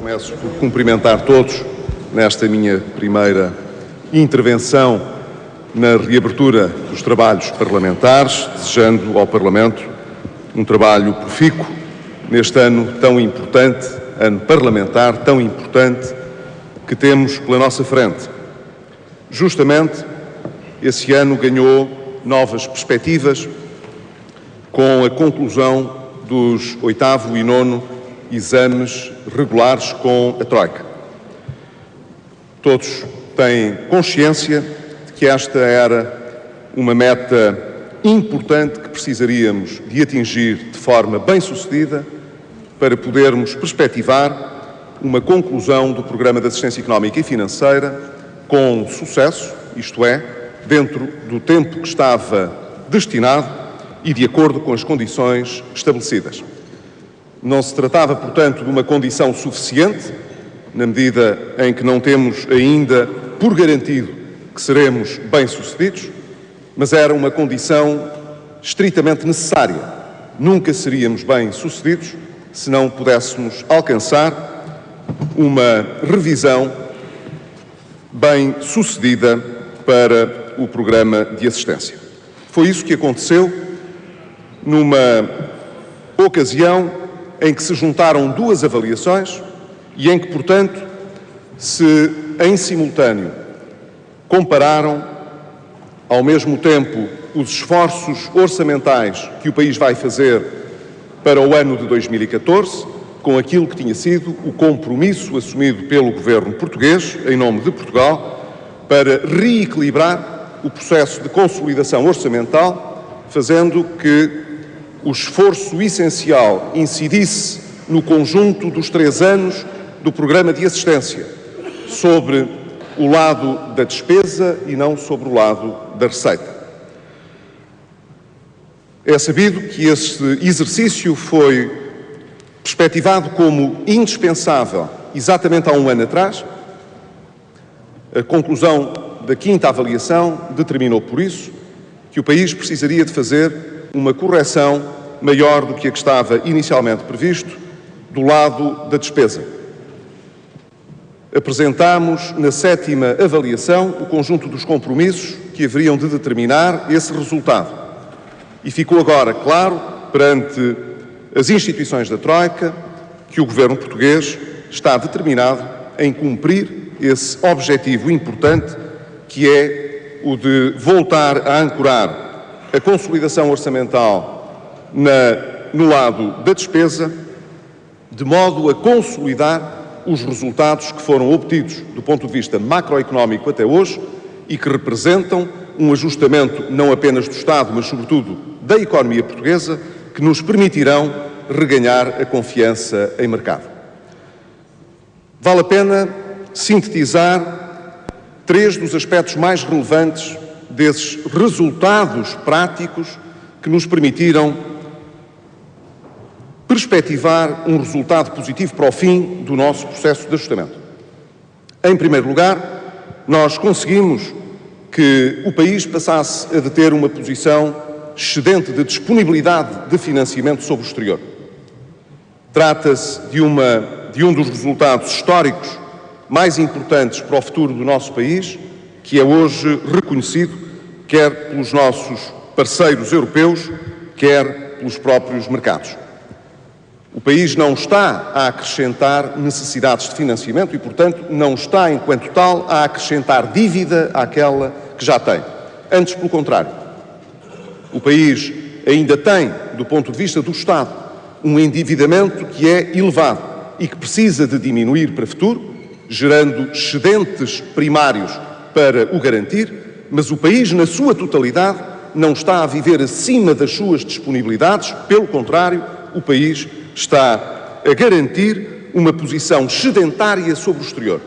Começo por cumprimentar todos nesta minha primeira intervenção na reabertura dos trabalhos parlamentares, desejando ao Parlamento um trabalho profícuo neste ano tão importante, ano parlamentar tão importante que temos pela nossa frente. Justamente, esse ano ganhou novas perspectivas com a conclusão dos 8º e 9º exames regulares com a Troika. Todos têm consciência de que esta era uma meta importante que precisaríamos de atingir de forma bem-sucedida para podermos perspectivar uma conclusão do Programa de Assistência Económica e Financeira com sucesso, isto é, dentro do tempo que estava destinado e de acordo com as condições estabelecidas. Não se tratava, portanto, de uma condição suficiente, na medida em que não temos ainda por garantido que seremos bem-sucedidos, mas era uma condição estritamente necessária. Nunca seríamos bem-sucedidos se não pudéssemos alcançar uma revisão bem-sucedida para o programa de assistência. Foi isso que aconteceu numa ocasião em que se juntaram duas avaliações e em que, portanto, se em simultâneo compararam ao mesmo tempo os esforços orçamentais que o país vai fazer para o ano de 2014 com aquilo que tinha sido o compromisso assumido pelo governo português, em nome de Portugal, para reequilibrar o processo de consolidação orçamental, fazendo que o esforço essencial incidisse no conjunto dos 3 anos do programa de assistência, sobre o lado da despesa e não sobre o lado da receita. É sabido que esse exercício foi perspectivado como indispensável exatamente há um ano atrás. A conclusão da 5ª avaliação determinou, por isso, que o país precisaria de fazer uma correção maior do que a que estava inicialmente previsto do lado da despesa. Apresentámos na 7ª avaliação o conjunto dos compromissos que haveriam de determinar esse resultado. E ficou agora claro, perante as instituições da Troika, que o governo português está determinado em cumprir esse objetivo importante, que é o de voltar a ancorar a consolidação orçamental no lado da despesa, de modo a consolidar os resultados que foram obtidos do ponto de vista macroeconómico até hoje e que representam um ajustamento não apenas do Estado, mas sobretudo da economia portuguesa, que nos permitirão reganhar a confiança em mercado. Vale a pena sintetizar 3 dos aspectos mais relevantes desses resultados práticos que nos permitiram perspectivar um resultado positivo para o fim do nosso processo de ajustamento. Em primeiro lugar, nós conseguimos que o país passasse a deter uma posição excedente de disponibilidade de financiamento sobre o exterior. Trata-se de um dos resultados históricos mais importantes para o futuro do nosso país, que é hoje reconhecido quer pelos nossos parceiros europeus, quer pelos próprios mercados. O país não está a acrescentar necessidades de financiamento e, portanto, não está, enquanto tal, a acrescentar dívida àquela que já tem. Antes, pelo contrário. O país ainda tem, do ponto de vista do Estado, um endividamento que é elevado e que precisa de diminuir para o futuro, gerando excedentes primários para o garantir, mas o país, na sua totalidade, não está a viver acima das suas disponibilidades, pelo contrário, o país está a garantir uma posição excedentária sobre o exterior.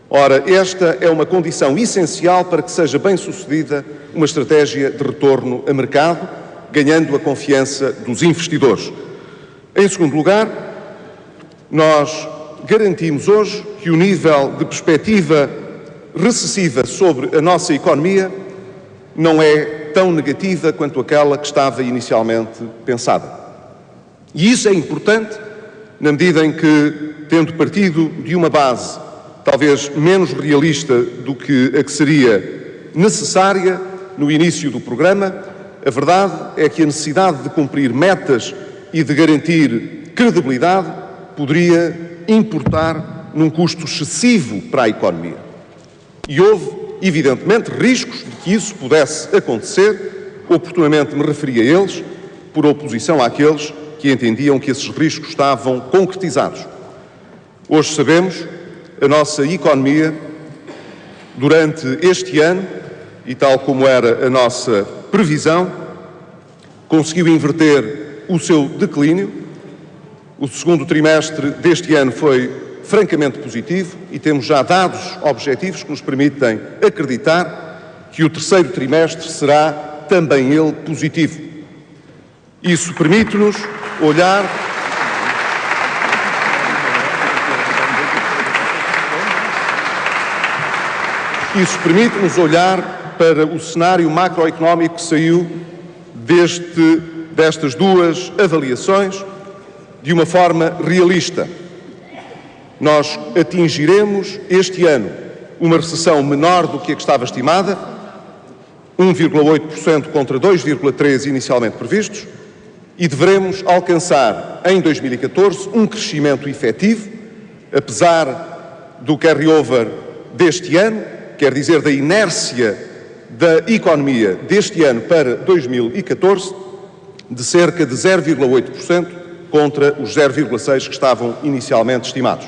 Ora, esta é uma condição essencial para que seja bem-sucedida uma estratégia de retorno a mercado, ganhando a confiança dos investidores. Em segundo lugar, nós garantimos hoje que o nível de perspectiva recessiva sobre a nossa economia não é tão negativa quanto aquela que estava inicialmente pensada. E isso é importante na medida em que, tendo partido de uma base talvez menos realista do que a que seria necessária no início do programa, a verdade é que a necessidade de cumprir metas e de garantir credibilidade poderia importar num custo excessivo para a economia. E houve, evidentemente, riscos de que isso pudesse acontecer. Oportunamente me referi a eles, por oposição àqueles que entendiam que esses riscos estavam concretizados. Hoje sabemos, a nossa economia, durante este ano, e tal como era a nossa previsão, conseguiu inverter o seu declínio. O segundo trimestre deste ano foi francamente positivo e temos já dados objetivos que nos permitem acreditar que o terceiro trimestre será também ele positivo. Isso permite-nos olhar para o cenário macroeconómico que saiu destas duas avaliações de uma forma realista. Nós atingiremos este ano uma recessão menor do que a que estava estimada, 1,8% contra 2,3% inicialmente previstos, e deveremos alcançar em 2014 um crescimento efetivo, apesar do carry-over deste ano, quer dizer, da inércia da economia deste ano para 2014, de cerca de 0,8% contra os 0,6% que estavam inicialmente estimados.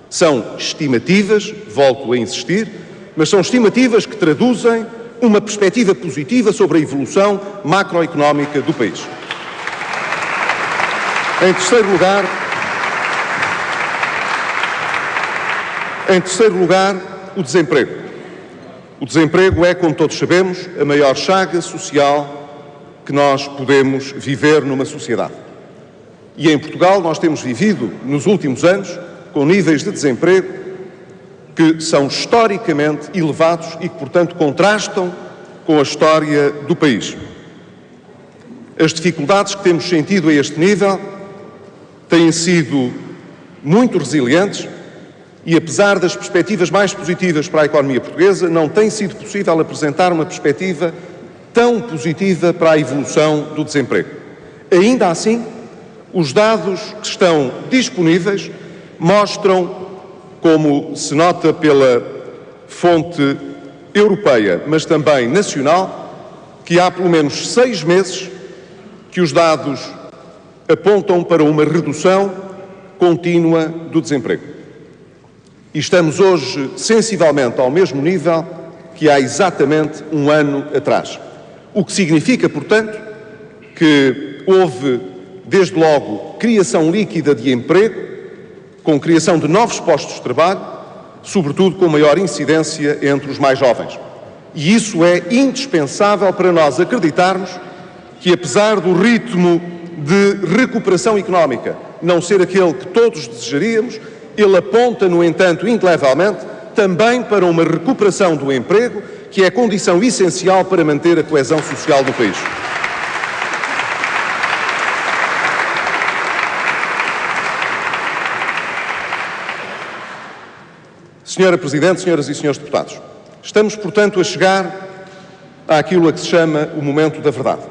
São estimativas, volto a insistir, mas são estimativas que traduzem uma perspectiva positiva sobre a evolução macroeconómica do país. Em terceiro lugar, o desemprego. O desemprego é, como todos sabemos, a maior chaga social que nós podemos viver numa sociedade. E em Portugal nós temos vivido, nos últimos anos, com níveis de desemprego que são historicamente elevados e que, portanto, contrastam com a história do país. As dificuldades que temos sentido a este nível têm sido muito resilientes e, apesar das perspectivas mais positivas para a economia portuguesa, não tem sido possível apresentar uma perspectiva tão positiva para a evolução do desemprego. Ainda assim, os dados que estão disponíveis mostram, como se nota pela fonte europeia, mas também nacional, que há pelo menos 6 meses que os dados apontam para uma redução contínua do desemprego. E estamos hoje sensivelmente ao mesmo nível que há exatamente um ano atrás. O que significa, portanto, que houve, desde logo, criação líquida de emprego, com criação de novos postos de trabalho, sobretudo com maior incidência entre os mais jovens. E isso é indispensável para nós acreditarmos que, apesar do ritmo de recuperação económica não ser aquele que todos desejaríamos, ele aponta, no entanto, indelevelmente, também para uma recuperação do emprego, que é condição essencial para manter a coesão social do país. Senhora Presidente, senhoras e senhores deputados, estamos, portanto, a chegar àquilo a que se chama o momento da verdade.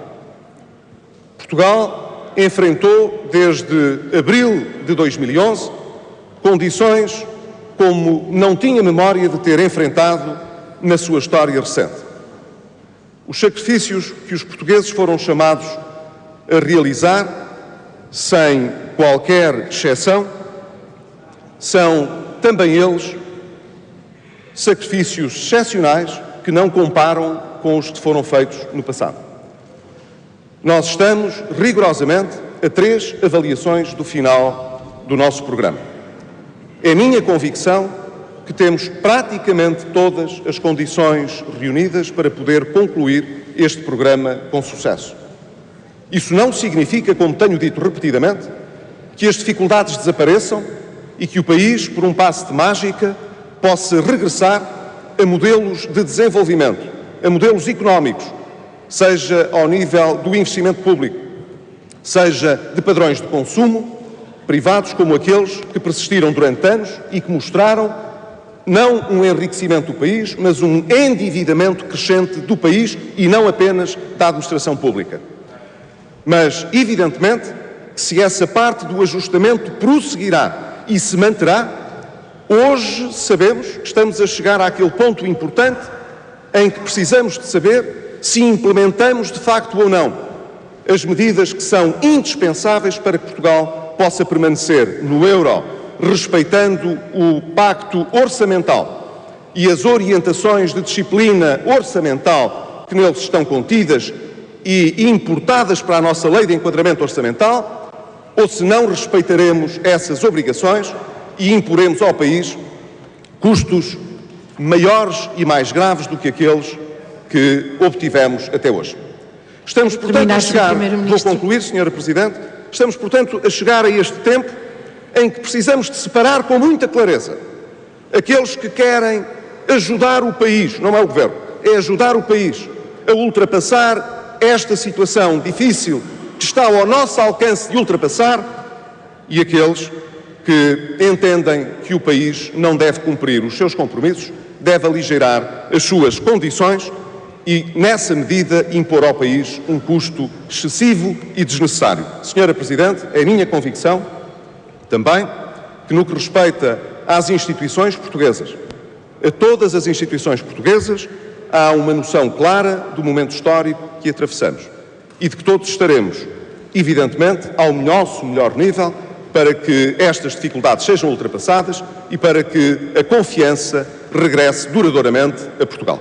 Portugal enfrentou, desde abril de 2011, condições como não tinha memória de ter enfrentado na sua história recente. Os sacrifícios que os portugueses foram chamados a realizar, sem qualquer exceção, são também eles sacrifícios excepcionais que não comparam com os que foram feitos no passado. Nós estamos, rigorosamente, a 3 avaliações do final do nosso programa. É minha convicção que temos praticamente todas as condições reunidas para poder concluir este programa com sucesso. Isso não significa, como tenho dito repetidamente, que as dificuldades desapareçam e que o país, por um passe de mágica, possa regressar a modelos de desenvolvimento, a modelos económicos, seja ao nível do investimento público, seja de padrões de consumo, privados como aqueles que persistiram durante anos e que mostraram não um enriquecimento do país, mas um endividamento crescente do país e não apenas da administração pública. Mas, evidentemente, que se essa parte do ajustamento prosseguirá e se manterá, hoje sabemos que estamos a chegar àquele ponto importante em que precisamos de saber se implementamos de facto ou não as medidas que são indispensáveis para que Portugal possa permanecer no euro, respeitando o pacto orçamental e as orientações de disciplina orçamental que neles estão contidas e importadas para a nossa lei de enquadramento orçamental, ou se não respeitaremos essas obrigações e imporemos ao país custos maiores e mais graves do que aqueles que obtivemos até hoje. Estamos, portanto, a chegar, vou concluir, Sra. Presidente, estamos, portanto, a chegar a este tempo em que precisamos de separar com muita clareza aqueles que querem ajudar o país, não é o Governo, é ajudar o país a ultrapassar esta situação difícil que está ao nosso alcance de ultrapassar e aqueles que entendem que o país não deve cumprir os seus compromissos, deve aligeirar as suas condições e, nessa medida, impor ao país um custo excessivo e desnecessário. Sra. Presidente, é a minha convicção também que, no que respeita às instituições portuguesas, a todas as instituições portuguesas, há uma noção clara do momento histórico que atravessamos e de que todos estaremos, evidentemente, ao nosso melhor nível para que estas dificuldades sejam ultrapassadas e para que a confiança regresse duradouramente a Portugal.